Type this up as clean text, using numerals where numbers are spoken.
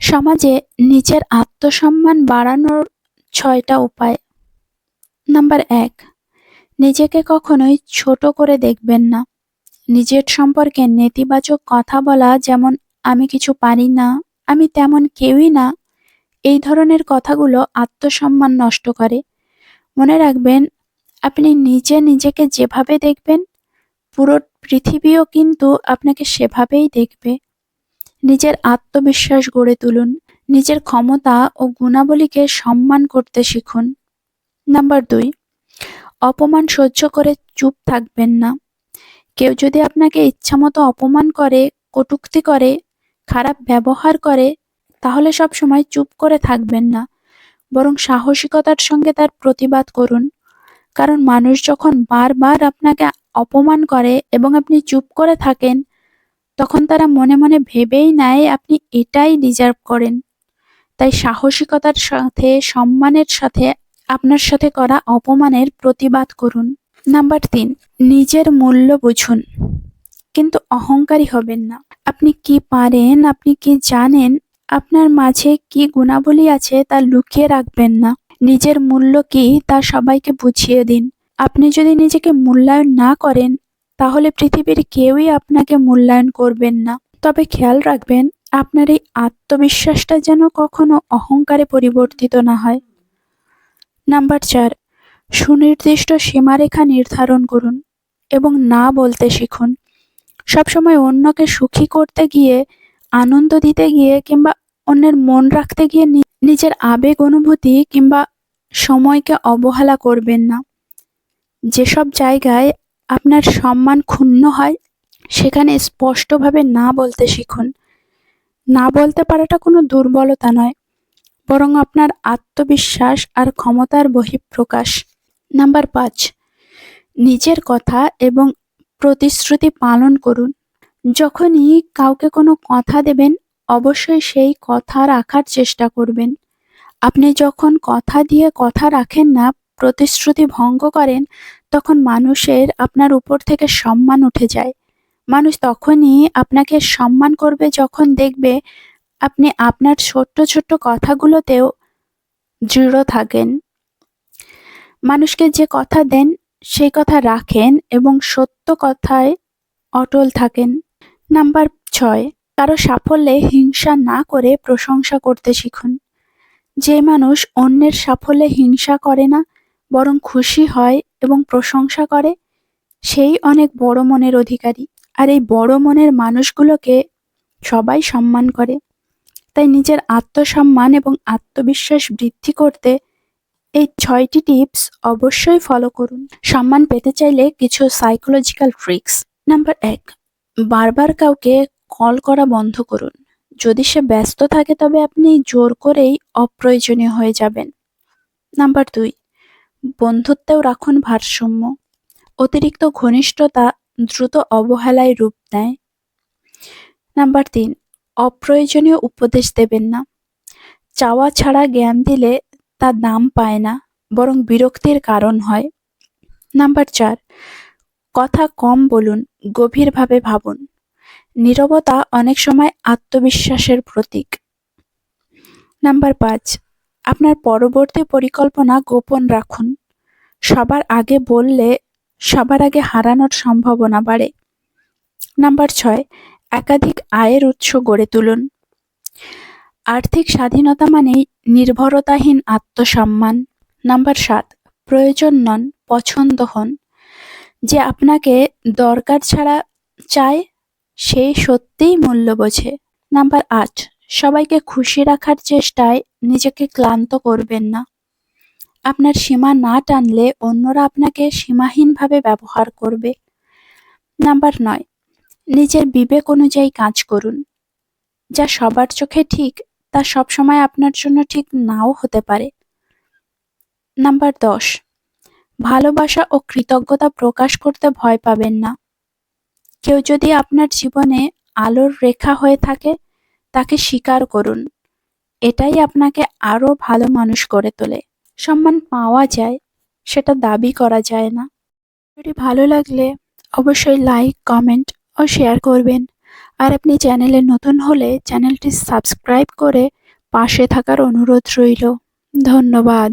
সমাজে নিজের আত্মসম্মান বাড়ানোর ৬টা উপায়। নাম্বার ১, নিজেকে কখনোই ছোট করে দেখবেন না। নিজের সম্পর্কে নেতিবাচক কথা বলা, যেমন আমি কিছু পারি না, আমি তেমন কেউই না, এই ধরনের কথাগুলো আত্মসম্মান নষ্ট করে। মনে রাখবেন, আপনি নিজেকে যেভাবে দেখবেন, পুরো পৃথিবীও কিন্তু আপনাকে সেভাবেই দেখবে। নিজের আত্মবিশ্বাস গড়ে তুলুন। নিজের ক্ষমতা ও গুণাবলীকে সম্মান করতে শিখুন। নাম্বার ২, অপমান সহ্য করে চুপ থাকবেন না। কেউ যদি আপনাকে ইচ্ছামতো অপমান করে, কটূক্তি করে, খারাপ ব্যবহার করে, তাহলে সবসময় চুপ করে থাকবেন না, বরং সাহসিকতার সঙ্গে তার প্রতিবাদ করুন। কারণ মানুষ যখন বারবার আপনাকে অপমান করে এবং আপনি চুপ করে থাকেন, তখন তারা মনে মনে ভেবেই নেয় আপনি এটাই ডিজার্ভ করেন। তাই সাহসিকতার সাথে, সম্মানের সাথে আপনার সাথে করা অপমানের প্রতিবাদ করুন। নাম্বার ৩, নিজের মূল্য বুঝুন, কিন্তু অহংকারী হবেন না। আপনি কি পারেন, আপনি কি জানেন, আপনার মাঝে কি গুণাবলী আছে তা লুকিয়ে রাখবেন না। নিজের মূল্য কি তা সবাইকে বুঝিয়ে দিন। আপনি যদি নিজেকে মূল্যায়ন না করেন, তাহলে পৃথিবীর কেউই আপনাকে মূল্যায়ন করবেন না। তবে খেয়াল রাখবেন, আপনার এই আত্মবিশ্বাসটা যেন কখনো অহংকারে পরিবর্তিত না হয়। নাম্বার ৪, সুনির্দিষ্ট সীমারেখা নির্ধারণ করুন এবং না বলতে শিখুন। সবসময় অন্যকে সুখী করতে গিয়ে, আনন্দ দিতে গিয়ে কিংবা অন্যের মন রাখতে গিয়ে নিজের আবেগ, অনুভূতি কিংবা সময়কে অবহেলা করবেন না। যেসব জায়গায় আপনার সম্মান ক্ষুণ্ণ হয়, সেখানে স্পষ্টভাবে না বলতে শিখুন। না বলতে পারাটা কোনো দুর্বলতা নয়, বরং আপনার আত্মবিশ্বাস আর ক্ষমতার বহিঃপ্রকাশ। নাম্বার ৫, নিজের কথা এবং প্রতিশ্রুতি পালন করুন। যখনই কাউকে কোনো কথা দেবেন, অবশ্যই সেই কথা রাখার চেষ্টা করবেন। আপনি যখন কথা দিয়ে কথা রাখেন না, প্রতিশ্রুতি ভঙ্গ করেন, তখন মানুষের আপনার উপর থেকে সম্মান উঠে যায়। মানুষ তখনই আপনাকে সম্মান করবে যখন দেখবে আপনি আপনার ছোট্ট ছোট্ট কথাগুলোতেও দৃঢ় থাকেন। মানুষকে যে কথা দেন, সেই কথা রাখেন এবং সত্য কথায় অটল থাকেন। নাম্বার ৬, কারো সাফল্যে হিংসা না করে প্রশংসা করতে শিখুন। যে মানুষ অন্যের সাফল্যে হিংসা করে না, বরং খুশি হয় এবং প্রশংসা করে, সেই অনেক বড় মনের অধিকারী। আর এই বড় মনের মানুষগুলোকে সবাই সম্মান করে। তাই নিজের আত্মসম্মান এবং আত্মবিশ্বাস বৃদ্ধি করতে এই ৬টি টিপস অবশ্যই ফলো করুন। সম্মান পেতে চাইলে কিছু সাইকোলজিক্যাল ট্রিক্স। নাম্বার ১, বারবার কাউকে কল করা বন্ধ করুন। যদি সে ব্যস্ত থাকে, তবে আপনি জোর করেই অপ্রয়োজনীয় হয়ে যাবেন। নাম্বার ২, বন্ধুত্বেও রাখুন ভারসাম্য। অতিরিক্ত ঘনিষ্ঠতা দ্রুত অবহেলায় রূপ নেয়। নাম্বার ৩, অপ্রয়োজনীয় উপদেশ দেবেন না। চাওয়া ছাড়া জ্ঞান দিলে তা দাম পায় না, বরং বিরক্তির কারণ হয়। নাম্বার ৪, কথা কম বলুন, গভীরভাবে ভাবুন। নীরবতা অনেক সময় আত্মবিশ্বাসের প্রতীক। নাম্বার ৫, আপনার পরবর্তী পরিকল্পনা গোপন রাখুন। সবার আগে বললে সবার আগে হারানোর সম্ভাবনা বাড়ে। নাম্বার ৬, একাধিক আয়ের উৎস গড়ে তুলুন। আর্থিক স্বাধীনতা মানেই নির্ভরতাহীন আত্মসম্মান। নাম্বার ৭, প্রয়োজন নন, পছন্দ হন। যে আপনাকে দরকার ছাড়া চায়, সেই সত্যিই মূল্য বোঝে। নাম্বার ৮, সবাইকে খুশি রাখার চেষ্টায় নিজেকে ক্লান্ত করবেন না। আপনার সীমা না টানলে অন্যরা আপনাকে সীমাহীনভাবে ব্যবহার করবে। নাম্বার ৯, নিজের বিবেক অনুযায়ী কাজ করুন। যা সবার চোখে ঠিক, তা সবসময় আপনার জন্য ঠিক নাও হতে পারে। নাম্বার ১০, ভালোবাসা ও কৃতজ্ঞতা প্রকাশ করতে ভয় পাবেন না। কেউ যদি আপনার জীবনে আলোর রেখা হয়ে থাকে, তাকে স্বীকার করুন। এটাই আপনাকে আরো ভালো মানুষ করে তোলে। সম্মান পাওয়া যায়, সেটা দাবি করা যায় না। ভিডিওটি ভালো লাগলে অবশ্যই লাইক, কমেন্ট ও শেয়ার করবেন। আর আপনি চ্যানেলে নতুন হলে চ্যানেলটি সাবস্ক্রাইব করে পাশে থাকার অনুরোধ রইল। ধন্যবাদ।